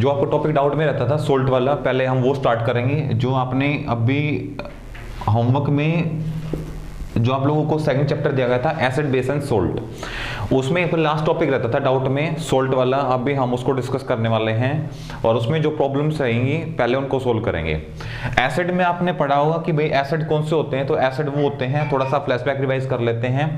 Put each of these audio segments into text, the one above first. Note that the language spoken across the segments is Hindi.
जो आपको टॉपिक डाउट में रहता था सोल्ट वाला, पहले हम वो स्टार्ट करेंगे। जो आपने अभी होमवर्क में जो आप लोगों को सेकंड चैप्टर दिया गया था एसिड बेस एंड सोल्ट, उसमें लास्ट टॉपिक रहता था डाउट में सोल्ट वाला। अभी हम उसको डिस्कस करने वाले हैं और उसमें जो प्रॉब्लम्स रहेंगी पहले उनको सोल्व करेंगे। एसिड में आपने पढ़ा होगा कि भाई एसिड कौन से होते हैं, तो एसिड वो होते हैं, थोड़ा सा फ्लैशबैक रिवाइज कर लेते हैं।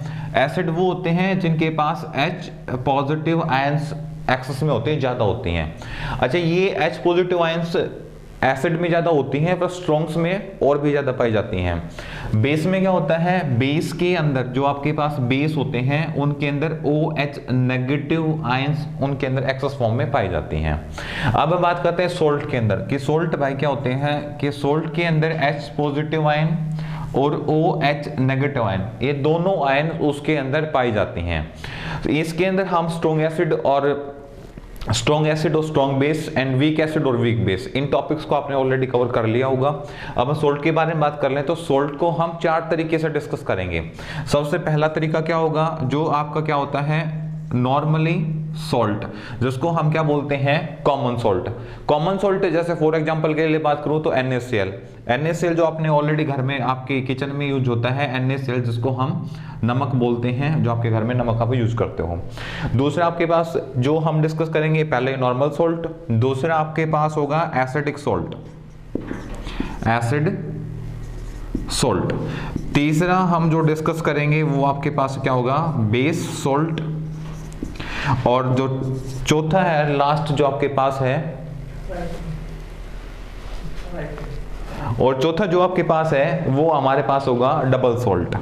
एसिड वो होते हैं जिनके पास H पॉजिटिव आयंस एक्सेस में होते हैं, ज्यादा होती हैं। अच्छा, ये H पॉजिटिव आयंस एसिड में ज्यादा होती हैं, पर स्ट्रॉन्ग्स में और भी ज्यादा पाई जाती हैं। बेस में क्या होता है, बेस के अंदर जो आपके पास बेस होते हैं उनके अंदर OH नेगेटिव आयंस उनके अंदर एक्सेस फॉर्म में पाई जाती हैं। अब बात करते हैं सोल्ट के अंदर कि सोल्ट भाई क्या होते हैं, कि सोल्ट के अंदर H पॉजिटिव आयन और OH नेगेटिव आयन, ये दोनों आयन उसके अंदर पाई जाती हैं। तो इसके अंदर हम स्ट्रॉन्ग एसिड और strong base and weak acid और वीक बेस, इन टॉपिक्स को आपने ऑलरेडी कवर कर लिया होगा। अब हम सोल्ट के बारे में बात कर लें तो सोल्ट को हम 4 तरीके से डिस्कस करेंगे। सबसे पहला तरीका क्या होगा, जो आपका क्या होता है नॉर्मली सॉल्ट, जिसको हम क्या बोलते हैं कॉमन सॉल्ट। कॉमन सॉल्ट जैसे फॉर एग्जांपल के लिए बात करूं तो NaCl जो आपने ऑलरेडी घर में आपके किचन में यूज होता है, NaCl जिसको हम नमक बोलते हैं, जो आपके घर में नमक आप यूज करते हो। दूसरा आपके पास जो हम डिस्कस करेंगे, पहले नॉर्मल सॉल्ट, दूसरा आपके पास होगा एसिडिक सॉल्ट, एसिड सॉल्ट। तीसरा हम जो डिस्कस करेंगे वो आपके पास क्या होगा बेस सॉल्ट, और जो चौथा है लास्ट जो आपके पास है, और चौथा जो आपके पास है वो हमारे पास होगा डबल सॉल्ट।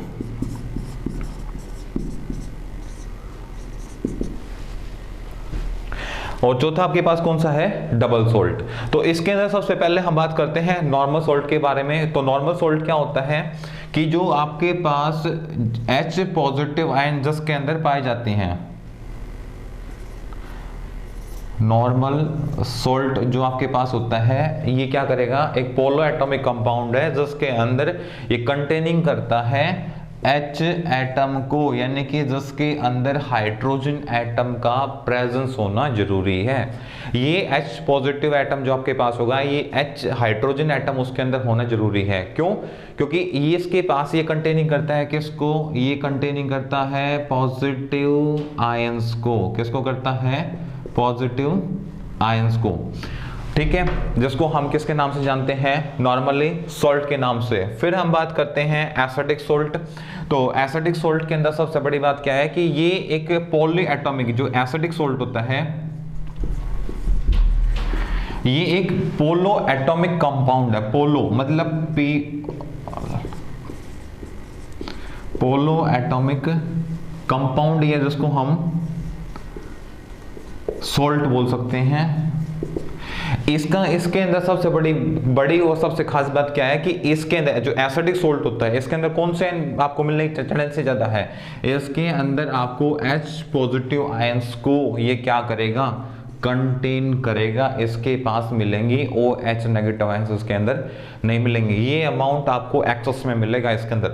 और चौथा आपके पास कौन सा है डबल सॉल्ट। तो इसके अंदर सबसे पहले हम बात करते हैं नॉर्मल सॉल्ट के बारे में। तो नॉर्मल सॉल्ट क्या होता है कि जो आपके पास H पॉजिटिव आयन जिसके अंदर पाए जाते हैं, नॉर्मल सॉल्ट जो आपके पास होता है ये क्या करेगा, एक पोलो एटॉमिक कंपाउंड है जिसके अंदर ये कंटेनिंग करता है H एटम को, यानी कि जिसके अंदर हाइड्रोजन एटम का प्रेजेंस होना जरूरी है। ये H पॉजिटिव एटम जो आपके पास होगा, ये H हाइड्रोजन एटम उसके अंदर होना जरूरी है। क्यों? क्योंकि ये इसके पास ये कंटेनिंग करता है किसको, ये कंटेनिंग करता है पॉजिटिव आयंस को। किसको करता है? पॉजिटिव आयंस को। ठीक है, जिसको हम किसके नाम से जानते हैं नॉर्मली सॉल्ट के नाम से। फिर हम बात करते हैं एसिडिक सॉल्ट। तो एसिडिक सॉल्ट के अंदर सबसे बड़ी बात क्या है कि ये एक पॉली एटॉमिक, जो एसिडिक सॉल्ट होता है ये एक पोलो एटॉमिक कंपाउंड है। पोलो मतलब पोलो एटॉमिक कंपाउंड, ये जिसको हम सॉल्ट बोल सकते हैं। इसके अंदर सबसे बड़ी और सबसे खास बात क्या है कि इसके अंदर जो एसिडिक सॉल्ट होता है इसके अंदर कौन से आपको मिलने की चांस से ज्यादा है, इसके अंदर आपको H पॉजिटिव आयंस को ये क्या करेगा, कंटेन करेगा। इसके पास मिलेंगी OH नेगेटिव आयंस इसके अंदर नहीं मिलेंगे। ये अमाउंट आपको एक्सेस में मिलेगा इसके अंदर।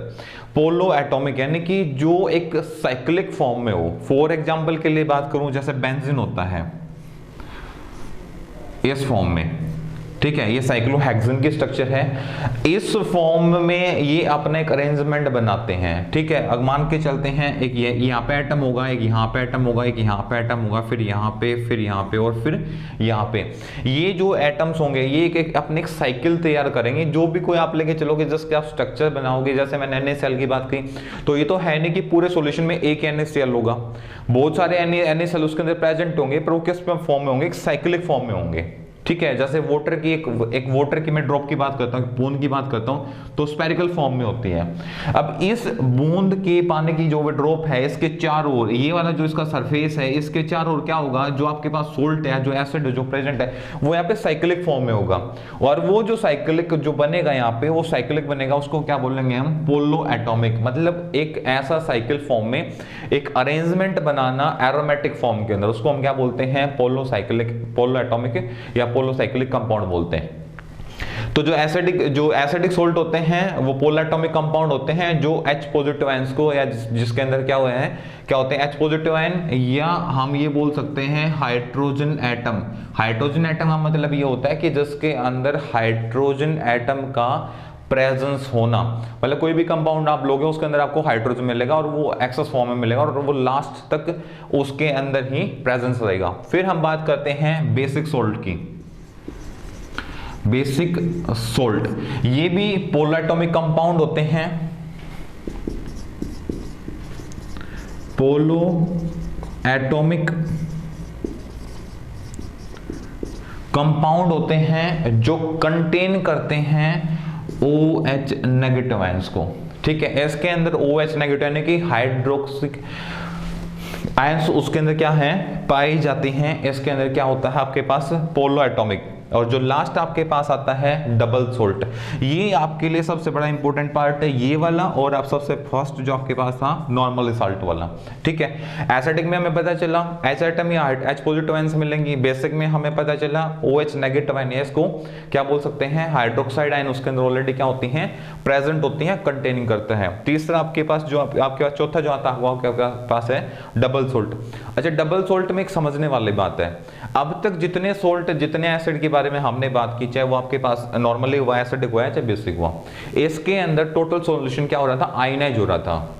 पोलो एटॉमिक यानी कि जो एक साइक्लिक फॉर्म में हो। फॉर एग्जांपल के लिए बात करूं जैसे बेंजीन होता है इस फॉर्म में, ठीक है, ये साइक्लोहेक्सेन की स्ट्रक्चर है। इस फॉर्म में ये अपने एक अरेंजमेंट बनाते हैं। ठीक है, अब मान के चलते हैं एक ये यहाँ पे एटम होगा, एक यहाँ पे एटम होगा, एक यहाँ पे एटम होगा, फिर यहाँ पे, फिर यहाँ पे और फिर यहाँ पे। ये जो एटम्स होंगे ये एक अपने एक साइकिल तैयार करेंगे। जो भी कोई आप लेके चलोगे जिसके आप स्ट्रक्चर बनाओगे, जैसे मैंने NaCl की बात की, तो ये तो है नहीं कि पूरे सोल्यूशन में एक NaCl होगा, बहुत सारे NaCl उसके अंदर प्रेजेंट होंगे, पर वो किस फॉर्म में होंगे, एक साइक्लिक फॉर्म में होंगे। ठीक है, जैसे वाटर की एक वाटर की मैं ड्रॉप की बात करता हूँ, बूंद की बात करता हूँ, तो स्पेरिकल फॉर्म में होती है। अब इस बूंद के पानी की जो ड्रॉप है इसके चारों ओर, ये वाला जो इसका सरफेस है इसके चारों ओर क्या होगा, जो आपके पास सोल्ट है, जो एसिड जो प्रेजेंट है, वो यहाँ पे साइक्लिक फॉर्म में होगा। और वो जो साइक्लिक जो बनेगा यहाँ पे, वो साइक्लिक बनेगा, उसको क्या बोलेंगे हम, पोलो एटॉमिक। मतलब एक ऐसा साइकिल फॉर्म में एक अरेंजमेंट बनाना एरोमेटिक फॉर्म के अंदर, उसको हम क्या बोलते हैं, पोलो एटॉमिक या पोलो साइक्लिक कंपाउंड बोलते हैं। तो जो एसिडिक सोल्ट होते हैं वो पोलर एटॉमिक कंपाउंड होते हैं जो H पॉजिटिव आयंस को, या जिसके अंदर क्या हुए हैं, क्या होते हैं H पॉजिटिव आयन, या हम ये बोल सकते हैं हाइड्रोजन एटम। हाइड्रोजन एटम का मतलब ये होता है कि जिसके अंदर हाइड्रोजन एटम का प्रेजेंस होना, मतलब कोई भी कंपाउंड आप लोगे उसके अंदर आपको हाइड्रोजन मिलेगा और वो एक्सेस फॉर्म में मिलेगा और वो लास्ट तक उसके अंदर ही प्रेजेंस रहेगा। फिर हम बात करते हैं बेसिक सोल्ट की। बेसिक सोल्ट ये भी पोलर एटॉमिक कंपाउंड होते हैं, पोलो एटॉमिक कंपाउंड होते हैं जो कंटेन करते हैं OH नेगेटिव आयंस को। ठीक है, इसके अंदर OH नेगेटिव यानी कि हाइड्रोक्सिक आयंस उसके अंदर क्या है, पाई जाती हैं। इसके अंदर क्या होता है आपके पास पोलो एटॉमिक, और जो लास्ट आपके पास आता है डबल सोल्ट। ये आपके लिए सबसे बड़ा इंपॉर्टेंट पार्ट है ये वाला, और आप सबसे फर्स्ट जो आपके पास था नॉर्मल साल्ट वाला। ठीक है, एसिडिक में हमें पता चला H एटम या H पॉजिटिव आयंस मिलेंगी, बेसिक में हमें पता चला OH नेगेटिव आयन, इसको क्या बोल सकते हैं हाइड्रोक्साइड आयन, उसके अंदर ऑलरेडी क्या होती हैं, प्रेजेंट होती हैं, कंटेनिंग करते हैं। तीसरा आपके पास जो आपके पास चौथा जो आता हुआ आपके पास है डबल सोल्ट। अच्छा, डबल सोल्ट में एक समझने वाली बात है, अब तक जितने सोल्ट जितने एसिड के बारे में हमने बात की, चाहे वो आपके पास नॉर्मली हुआ एसिडिक हुआ है चाहे बेसिक हुआ, इसके अंदर टोटल सॉल्यूशन क्या हो रहा था, आयनाइज हो रहा था।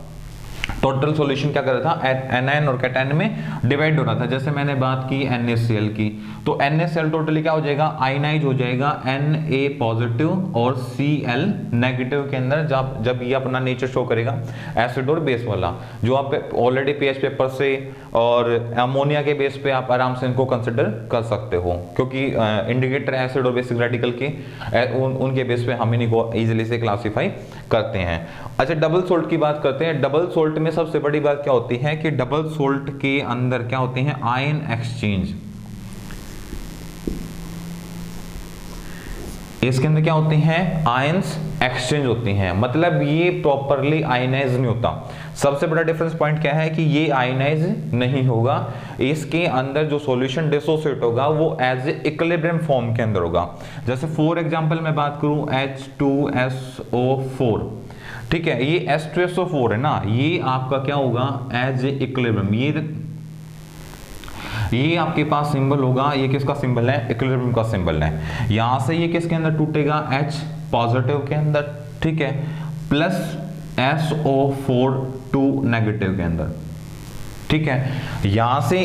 टोटल सॉल्यूशन क्या कर रहा था, एनायन और कैटायन में डिवाइड हो रहा था। जैसे मैंने बात की NaCl की, तो NaCl टोटली क्या हो जाएगा, आयनाइज हो जाएगा Na पॉजिटिव और Cl नेगेटिव के अंदर, जब ये अपना नेचर शो करेगा एसिड और बेस वाला, जो आप ऑलरेडी पीएच पेपर से और अमोनिया के बेस पे आप आराम से इनको कंसिडर कर सकते हो, क्योंकि इंडिकेटर एसिड और बेसिक रेडिकल के उनके बेस पे हम इनको इजीली से क्लासिफाई करते हैं। अच्छा, डबल सोल्ट की बात करते हैं। डबल सोल्ट में सबसे बड़ी बात क्या होती है कि डबल सोल्ट के अंदर क्या होते हैं, आयन एक्सचेंज। इसके अंदर क्या होते हैं, आयंस एक्सचेंज होती हैं, मतलब ये प्रॉपरली आयनाइज नहीं होता। सबसे बड़ा डिफरेंस पॉइंट क्या है कि ये आयनाइज नहीं होगा, इसके अंदर जो सॉल्यूशन डिसोसिएट होगा वो एज ए इक्विलिब्रियम फॉर्म के अंदर होगा। जैसे फॉर एग्जांपल मैं बात करूं H2SO4, ठीक है, ये H2SO4 है ना, ये आपका क्या होगा, एज ए इक्विलिब्रियम। ये आपके पास सिंबल होगा, ये किसका सिंबल है, इक्विलिब्रियम का सिंबल है। यहां से ये किसके अंदर टूटेगा, H पॉजिटिव के अंदर, ठीक है, प्लस SO4 2 नेगेटिव के अंदर। ठीक है, यहां से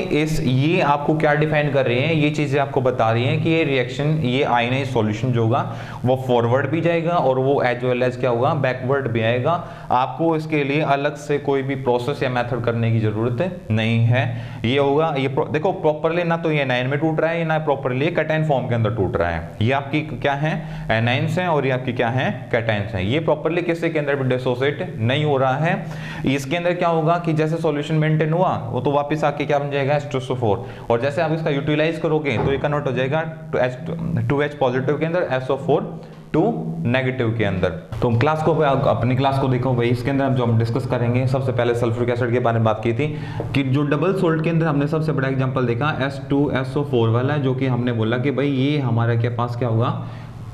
ये आपको क्या डिफाइन कर रहे हैं, ये चीजें आपको बता रही हैं कि ये रिएक्शन, ये आयनाइज सॉल्यूशन जो होगा वो फॉरवर्ड भी जाएगा और वो एज वेल एज क्या होगा, बैकवर्ड भी आएगा। आपको इसके लिए अलग से कोई भी प्रोसेस या मेथड करने की जरूरत नहीं है। ये होगा, ये देखो प्रॉपरली ना तो ये एनायन में टूट रहा है, ना प्रॉपरली कैटायन फॉर्म के अंदर टूट रहा है। ये आपकी क्या है, एनायंस है, और ये आपकी क्या है, कैटायंस है। ये प्रॉपरली किसी के अंदर भी डिसोसिएट नहीं हो रहा है। इसके अंदर क्या होगा कि जैसे सॉल्यूशन मेंटेन हुआ वो तो वापस आके क्या बन जाएगा, H2SO4, और जैसे आप इसका यूटिलाइज करोगे तो ये कन्वर्ट हो जाएगा 2H पॉजिटिव के अंदर, SO4 2 नेगेटिव के अंदर। तो क्लास को अपनी क्लास को देखो भाई, इसके अंदर जो हम डिस्कस करेंगे, सबसे पहले सल्फ्यूरिक एसिड के बारे में बात की थी कि जो डबल सोल्ट के अंदर हमने सबसे बड़ा एग्जांपल देखा H2SO4 वाला, जो कि हमने बोला कि भाई ये हमारा के पास क्या होगा,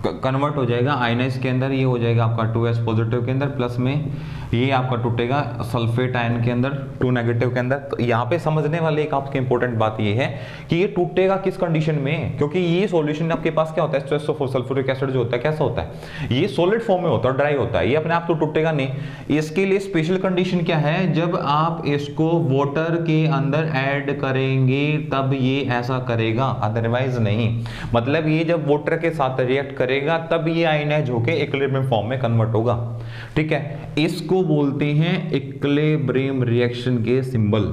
कन्वर्ट हो जाएगा आयनाइज के अंदर, ये हो जाएगा आपका 2H पॉजिटिव के अंदर, प्लस में ये आपका टूटेगा सल्फेट आयन के अंदर 2 नेगेटिव के अंदर। तो यहाँ पे समझने वाली एक आपकी इंपॉर्टेंट बात ये है कि ये टूटेगा किस कंडीशन में, क्योंकि ये सॉल्यूशन आपके पास क्या होता है, H2SO4 सल्फ्यूरिक एसिड जो होता है कैसा होता है, ये सॉलिड फॉर्म में होता है, ड्राई होता है, ये अपने आप तो टूटेगा नहीं। इसके लिए स्पेशल कंडीशन क्या है, जब आप इसको वाटर के अंदर ऐड करेंगे तब ये ऐसा करेगा, अदरवाइज नहीं। मतलब ये जब वाटर के साथ रिएक्ट करेगा तब ये आयनाइज होके इक्विलिब्रियम फॉर्म में कन्वर्ट होगा। ठीक है, इसको बोलते हैं इक्विलिब्रियम रिएक्शन के सिंबल।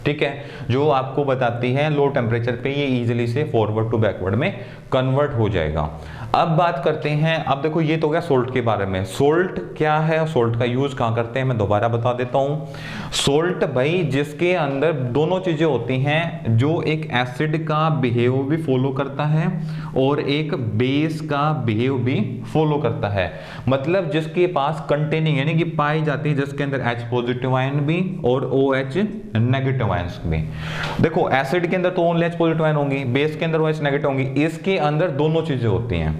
ठीक है, जो आपको बताती है लो टेम्परेचर पे ये इजीली से फॉरवर्ड टू बैकवर्ड में कन्वर्ट हो जाएगा। अब बात करते हैं, अब देखो ये तो गया सोल्ट के बारे में। सोल्ट क्या है, सोल्ट का यूज कहां करते हैं, मैं दोबारा बता देता हूं। सोल्ट भाई जिसके अंदर दोनों चीजें होती हैं, जो एक एसिड का बिहेव भी फॉलो करता है और एक बेस का बिहेव भी फॉलो करता है। मतलब जिसके पास कंटेनिंग यानी कि पाई जाती है, जिसके अंदर H पॉजिटिव आयन भी और OH नेगेटिव आयंस भी। देखो एसिड के अंदर तो ओनली H पॉजिटिव आयन होंगी, बेस के अंदर OH नेगेटिव होंगी, इसके अंदर दोनों चीजें होती हैं।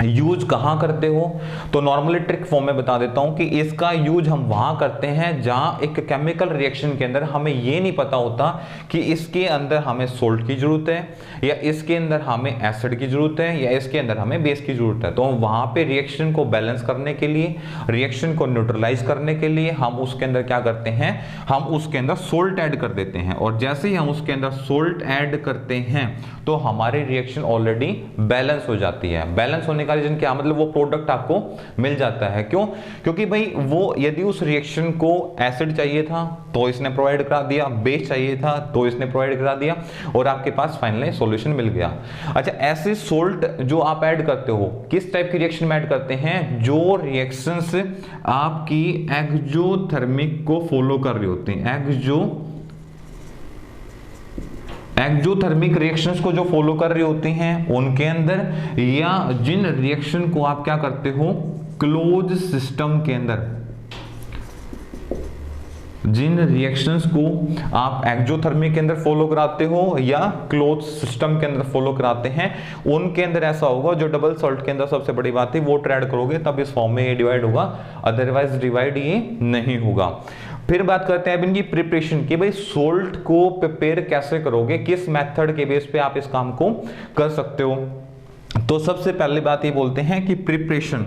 यूज कहां करते हो, तो नॉर्मली ट्रिक फॉर्म में बता देता हूं कि इसका यूज हम वहां करते हैं जहां एक केमिकल रिएक्शन के अंदर हमें ये नहीं पता होता कि इसके अंदर हमें सोल्ट की जरूरत है, या इसके अंदर हमें एसिड की जरूरत है, या इसके अंदर हमें बेस की जरूरत है। तो वहां पे रिएक्शन को बैलेंस करने के लिए, रिएक्शन को न्यूट्रलाइज करने के लिए हम उसके अंदर क्या करते हैं, हम उसके अंदर सोल्ट ऐड कर देते हैं। और जैसे ही हम उसके अंदर सोल्ट ऐड करते हैं तो हमारी रिएक्शन ऑलरेडी बैलेंस हो जाती है। बैलेंस होने का रीजन क्या, मतलब वो प्रोडक्ट आपको मिल जाता है। क्यों? क्योंकि भाई वो यदि उस रिएक्शन को एसिड चाहिए था तो इसने प्रोवाइड करा दिया, बेस चाहिए था तो इसने प्रोवाइड करा दिया, और आपके पास फाइनली सॉल्यूशन मिल गया। अच्छा, ऐसे सोल्ट जो आप ऐड करते हो किस टाइप की रिएक्शन में ऐड करते हैं, जो रिएक्शंस आपकी एक्सोथर्मिक को फॉलो कर रही होती हैं, एक्सोथर्मिक रिएक्शंस को जो फॉलो कर रही होती हैं उनके अंदर, या जिन रिएक्शन को आप क्या करते हो क्लोज सिस्टम के अंदर, जिन रिएक्शंस को आप एक्सोथर्मिक के अंदर फॉलो कराते हो या क्लोज सिस्टम के अंदर फॉलो कराते हैं, उनके अंदर ऐसा होगा। जो डबल सॉल्ट के अंदर सबसे बड़ी बात है वो ऐड करोगे तब इस फॉर्म में ये डिवाइड होगा, अदरवाइज डिवाइड ये नहीं होगा। फिर बात करते हैं अब इनकी प्रिपरेशन की, भाई सोल्ट को प्रिपेयर कैसे करोगे, किस मेथड के बेस पे आप इस काम को कर सकते हो। तो सबसे पहली बात ये बोलते हैं कि प्रिपरेशन।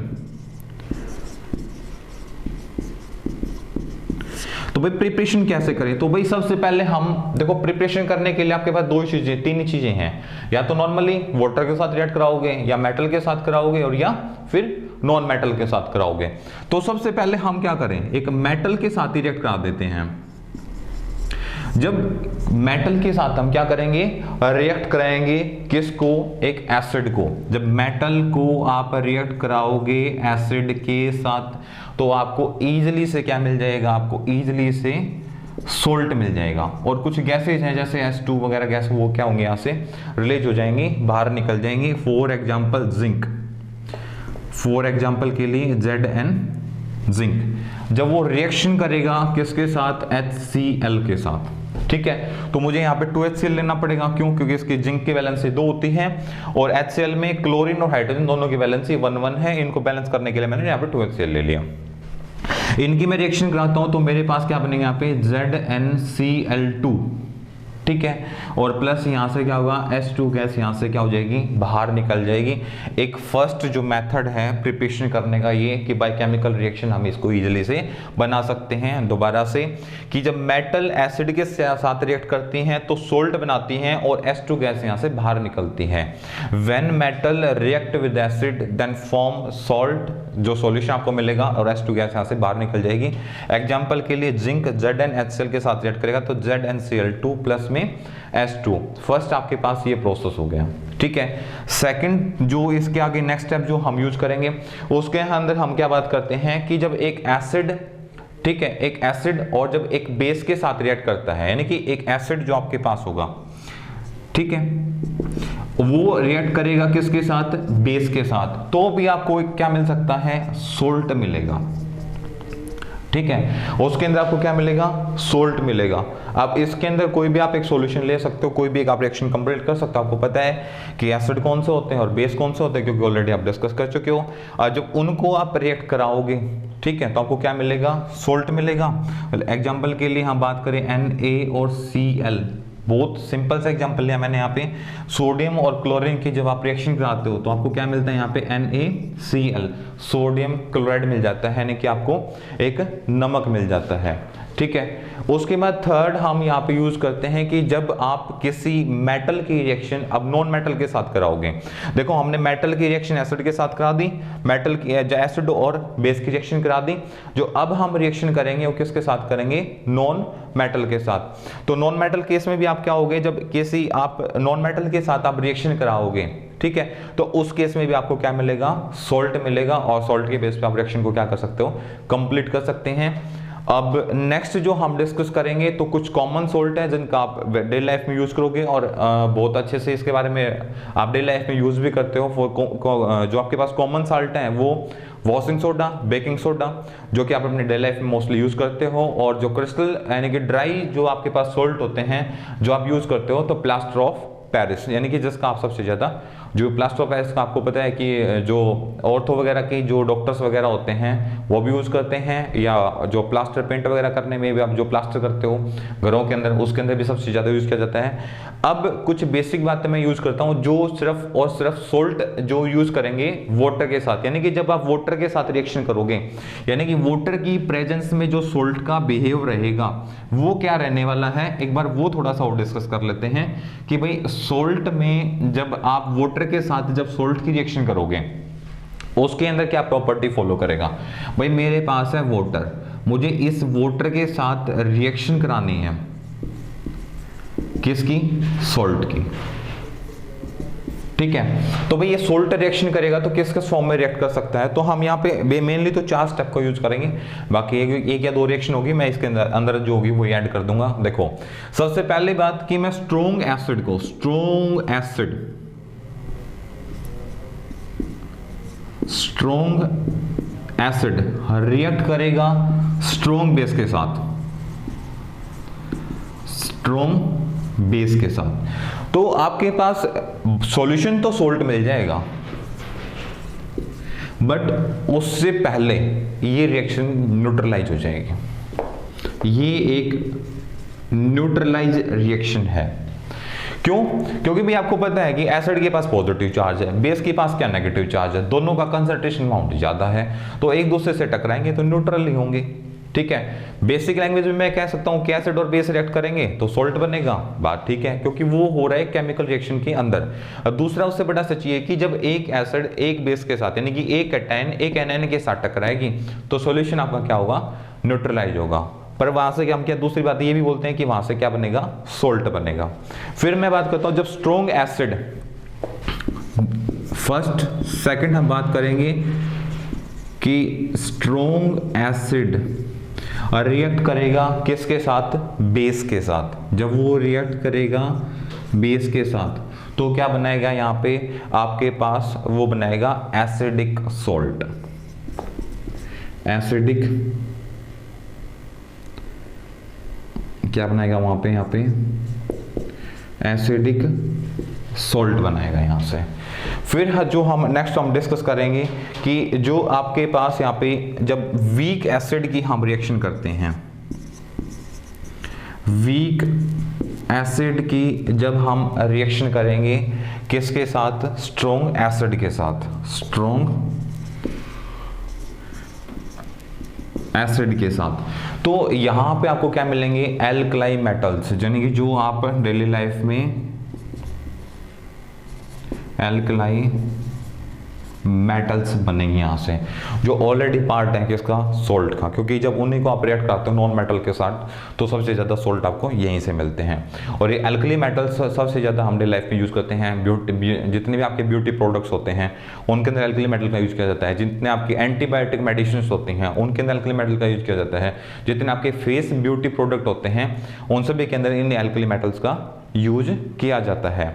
तो भाई प्रिपरेशन कैसे करें, तो भाई सबसे पहले हम देखो प्रिपरेशन करने के लिए आपके पास तीन ही चीजें हैं, या तो नॉर्मली वाटर के साथ रिएक्ट कराओगे, या मेटल के साथ कराओगे, और या फिर नॉन मेटल के साथ कराओगे। तो सबसे पहले हम क्या करें, एक मेटल के साथ ही रिएक्ट करा देते हैं। जब मेटल के साथ हम क्या करेंगे, रिएक्ट कराएंगे किसको, एक एसिड को। जब मेटल को आप रिएक्ट कराओगे एसिड के साथ तो आपको इजीली से क्या मिल जाएगा, आपको इजीली से सोल्ट मिल जाएगा। और कुछ गैसेज हैं जैसे H2 वगैरह गैस, वो क्या होंगे यहाँ से रिलीज हो जाएंगी, बाहर निकल जाएंगी। For example zinc, for example के लिए Zn जिंक। जब वो रिएक्शन करेगा किसके साथ, HCl के साथ, ठीक है। तो मुझे यहाँ पे 2HCl लेना पड़ेगा, क्यों, क्योंकि इसकी जिंक की वैलेंसी 2 होती है, और HCl में क्लोरीन और हाइड्रोजन दोनों की वैलेंसी 1-1 है। इनको बैलेंस करने के लिए मैंने यहाँ पे 2HCl ले लिया। इनकी मैं रिएक्शन कराता हूं तो मेरे पास क्या बनेगा यहाँ पे ZnCl2, ठीक है, और प्लस यहां से क्या होगा, H2 गैस यहां से क्या हो जाएगी, बाहर निकल जाएगी। एक फर्स्ट जो मेथड है प्रिपरेशन करने का ये कि बाय केमिकल रिएक्शन हम इसको इजीली से बना सकते हैं। दोबारा से कि जब मेटल एसिड के साथ रिएक्ट करती हैं तो सोल्ट बनाती हैं और H2 गैस यहां से बाहर निकलती है। When metal react with acid then form salt, जो सॉल्यूशन आपको मिलेगा, और H2 गैस यहां से बाहर निकल जाएगी। एग्जांपल के लिए जिंक ZnHCl के साथ रिएक्ट करेगा तो ZnCl2 प्लस में H2। फर्स्ट आपके पास ये प्रोसेस हो गया, ठीक है। सेकंड जो इसके आगे नेक्स्ट स्टेप जो हम यूज करेंगे उसके अंदर हम क्या बात करते हैं कि जब एक एसिड, ठीक है, एक एसिड और जब एक बेस के साथ रिएक्ट करता है, यानी कि एक एसिड जो आपके पास होगा, ठीक है, वो रिएक्ट करेगा किसके साथ, बेस के साथ, तो भी आपको क्या मिल सकता है, सोल्ट मिलेगा, ठीक है। उसके अंदर आपको क्या मिलेगा, सोल्ट मिलेगा। अब इसके अंदर कोई भी आप एक सॉल्यूशन ले सकते हो, कोई भी एक आप रिएक्शन कंप्लीट कर सकते हो। आपको पता है कि एसिड कौन से होते हैं और बेस कौन से होते हैं, क्योंकि ऑलरेडी आप डिस्कस कर चुके हो। जब उनको आप रिएक्ट कराओगे, ठीक है, तो आपको क्या मिलेगा, सोल्ट मिलेगा। एग्जाम्पल के लिए हम बात करें Na और Cl, बहुत सिंपल सा एग्जांपल लिया मैंने यहाँ पे। सोडियम और क्लोरीन की जब आप रिएक्शन कराते हो तो आपको क्या मिलता है यहाँ पे NaCl, सोडियम क्लोराइड मिल जाता है, यानी कि आपको एक नमक मिल जाता है, ठीक है। उसके बाद थर्ड हम यहाँ पे यूज करते हैं कि जब आप किसी मेटल की रिएक्शन अब नॉन मेटल के साथ कराओगे, देखो हमने मेटल की रिएक्शन एसिड के साथ करा दी, मेटल की एसिड और बेस की रिएक्शन करा दी, जो अब हम रिएक्शन करेंगे वो किसके साथ करेंगे, नॉन मेटल के साथ। तो नॉन मेटल केस में भी आप क्या होगे, जब किसी आप नॉन मेटल के साथ आप रिएक्शन कराओगे, ठीक है, तो उस केस में भी आपको क्या मिलेगा, सोल्ट मिलेगा, और सोल्ट के बेस पे आप रिएक्शन को क्या कर सकते हो, कंप्लीट कर सकते हैं। अब नेक्स्ट जो हम डिस्कस करेंगे तो कुछ कॉमन सोल्ट है जिनका आप डेली लाइफ में यूज करोगे और बहुत अच्छे से इसके बारे में आप डेली लाइफ में यूज भी करते हो। जो आपके पास कॉमन साल्ट है वो वॉशिंग सोडा, बेकिंग सोडा, जो कि आप अपने डेली लाइफ में मोस्टली यूज करते हो, और जो क्रिस्टल यानी कि ड्राई जो आपके पास सोल्ट होते हैं जो आप यूज करते हो, तो प्लास्टर ऑफ पेरिस, यानी कि जिसका आप सबसे ज्यादा जो प्लास्टर ऑफ पेरिस का आपको पता है कि जो ऑर्थो वगैरह के जो डॉक्टर्स वगैरह होते हैं वो भी यूज़ करते हैं, या जो प्लास्टर पेंट वगैरह करने में भी आप जो प्लास्टर करते हो घरों के अंदर, उसके अंदर भी सबसे ज़्यादा यूज़ किया जाता है। अब कुछ बेसिक बातें मैं यूज़ करता हूँ जो सिर्फ और सिर्फ सोल्ट जो यूज़ करेंगे वाटर के साथ, यानी कि जब आप वाटर के साथ रिएक्शन करोगे, यानी कि वाटर की प्रेजेंस में जो सोल्ट का बिहेव रहेगा वो क्या रहने वाला है, एक बार वो थोड़ा सा और डिस्कस कर लेते हैं कि भाई सोल्ट में जब आप वाटर के साथ जब सोल्ट की रिएक्शन करोगे उसके अंदर क्या प्रॉपर्टी फॉलो करेगा। भाई मेरे पास है वाटर, मुझे इस वाटर के साथ रिएक्शन करानी है, किसकी, सोल्ट की, ठीक है। तो भाई ये सोल्ट रिएक्शन करेगा तो किस किस फॉर्म में रिएक्ट कर सकता है, तो हम यहाँ पे मेनली तो 4 स्टेप को यूज करेंगे, बाकी एक या 2 रिएक्शन होगी, मैं इसके अंदर जो होगी वो ऐड कर दूंगा। देखो सबसे पहली बात कि मैं स्ट्रॉन्ग एसिड को, स्ट्रॉन्ग एसिड रिएक्ट करेगा स्ट्रॉन्ग बेस के साथ, स्ट्रॉन्ग बेस के साथ, तो आपके पास सॉल्यूशन तो सोल्ट मिल जाएगा, बट उससे पहले ये रिएक्शन न्यूट्रलाइज हो जाएगी। ये एक न्यूट्रलाइज रिएक्शन है। क्यों? क्योंकि भाई आपको पता है कि एसिड के पास पॉजिटिव चार्ज है, बेस के पास क्या नेगेटिव चार्ज है, दोनों का कंसंट्रेशन अमाउंट ज्यादा है, तो एक दूसरे से टकराएंगे तो न्यूट्रल ही होंगे, ठीक है। बेसिक लैंग्वेज में मैं कह सकता हूं कि एसिड और बेस रिएक्ट करेंगे तो सोल्ट बनेगा, बात ठीक है, क्योंकि वो हो रहा है केमिकल रिएक्शन के अंदर। अब दूसरा उससे बड़ा सच ये कि जब एक एसिड एक बेस के साथ, यानी कि एक कैटायन एक एनायन के साथ टकराएगी तो सॉल्यूशन आपका क्या होगा, न्यूट्रलाइज होगा। पर वहां से हम क्या, दूसरी बात ये भी बोलते हैं कि वहां से क्या बनेगा, सोल्ट बनेगा। फिर मैं बात करता हूं जब स्ट्रॉन्ग एसिड, फर्स्ट सेकंड हम बात करेंगे कि स्ट्रॉन्ग एसिड रिएक्ट करेगा किसके साथ, बेस के साथ। जब वो रिएक्ट करेगा बेस के साथ तो क्या बनाएगा, यहां पे आपके पास वो बनाएगा एसिडिक सोल्ट, एसिडिक क्या बनाएगा वहां पे, यहाँ पे एसिडिक सोल्ट बनाएगा यहां से। फिर जो हम नेक्स्ट हम डिस्कस करेंगे कि जो आपके पास यहाँ पे जब वीक एसिड की हम रिएक्शन करते हैं, वीक एसिड की जब हम रिएक्शन करेंगे किसके साथ, स्ट्रॉन्ग एसिड के साथ, स्ट्रॉन्ग एसिड के साथ, तो यहां पे आपको क्या मिलेंगे, एल्कलाई मेटल्स, यानी कि जो आप डेली लाइफ में एल्कलाई मेटल्स बनेंगे यहां से, जो ऑलरेडी पार्ट है किसका, सोल्ट का, क्योंकि जब उन्हीं को आप रिएक्ट कराते हो नॉन मेटल के साथ तो सबसे ज्यादा सोल्ट आपको यहीं से मिलते हैं। और ये एल्कली मेटल्स सबसे ज्यादा हम डेली लाइफ में यूज करते हैं, जितने भी आपके ब्यूटी प्रोडक्ट्स होते हैं उनके अंदर एल्कली मेटल का यूज किया जाता है, जितने आपकी एंटीबायोटिक मेडिसिन होती हैं उनके अंदर एल्कली मेटल का यूज किया जाता है, जितने आपके फेस ब्यूटी प्रोडक्ट होते हैं उन सभी के अंदर इन एल्कली मेटल्स का यूज किया जाता है।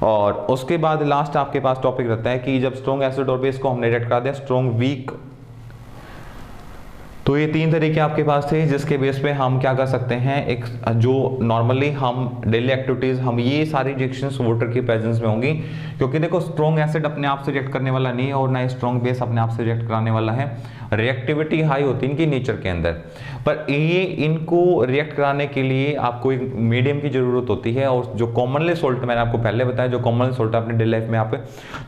और उसके बाद लास्ट आपके पास टॉपिक रहता है कि जब स्ट्रॉन्ग एसिड और बेस को हमने रिएक्ट करा दिया स्ट्रॉन्ग वीक, तो ये 3 तरीके आपके पास थे जिसके बेस पे हम क्या कर सकते हैं, एक जो नॉर्मली हम डेली एक्टिविटीज, हम ये सारी रिएक्शंस वाटर की प्रेजेंस में होंगी, क्योंकि देखो स्ट्रॉन्ग एसिड अपने आप से रिएक्ट करने वाला नहीं है और ना स्ट्रॉन्ग बेस अपने आप से रिएक्ट कराने वाला है, रिएक्टिविटी हाई होती है इनकी नेचर के अंदर, पर ये इनको रिएक्ट कराने के लिए आपको एक मीडियम की जरूरत होती है। और जो कॉमनली सोल्ट मैंने आपको पहले बताया, जो कॉमनली सोल्ट अपने डेली लाइफ में आप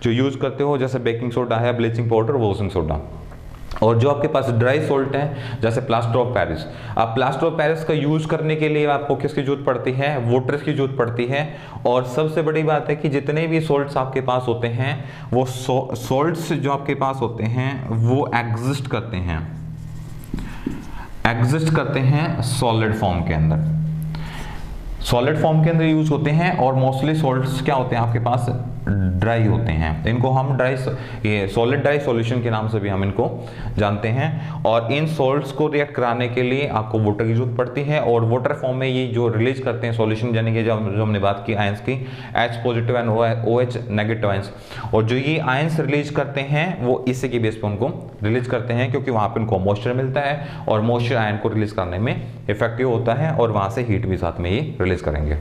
जो यूज करते हो, जैसे बेकिंग सोडा है, ब्लीचिंग पाउडर, वॉशिंग सोडा, और जो आपके पास ड्राई सोल्ट है जैसे प्लास्टर ऑफ पेरिस, आप प्लास्टर ऑफ पेरिस का यूज करने के लिए आपको किसकी जरूरत पड़ती है, वाटर की जरूरत पड़ती है। और सबसे बड़ी बात है कि जितने भी सोल्ट्स आपके पास होते हैं वो सोल्ट्स जो आपके पास होते हैं वो एग्जिस्ट करते हैं सॉलिड फॉर्म के अंदर, सॉलिड फॉर्म के अंदर यूज होते हैं। और मोस्टली सोल्ट्स क्या होते हैं आपके पास, ड्राई होते हैं, इनको हम ये सॉलिड ड्राई सॉल्यूशन के नाम से भी हम इनको जानते हैं। और इन सॉल्ट्स को रिएक्ट कराने के लिए आपको वाटर की जरूरत पड़ती है, और वाटर फॉर्म में ये जो रिलीज करते हैं सॉल्यूशन, यानी कि जो हमने बात की आयंस की, H positive and OH negative ions, और जो ये आयंस रिलीज करते हैं वो इसी के बेस पे उनको रिलीज करते हैं, क्योंकि वहां पे उनको मॉइस्चर मिलता है और मॉइस्चर आयन को रिलीज करने में इफेक्टिव होता है, और वहां से हीट भी साथ में ये रिलीज करेंगे।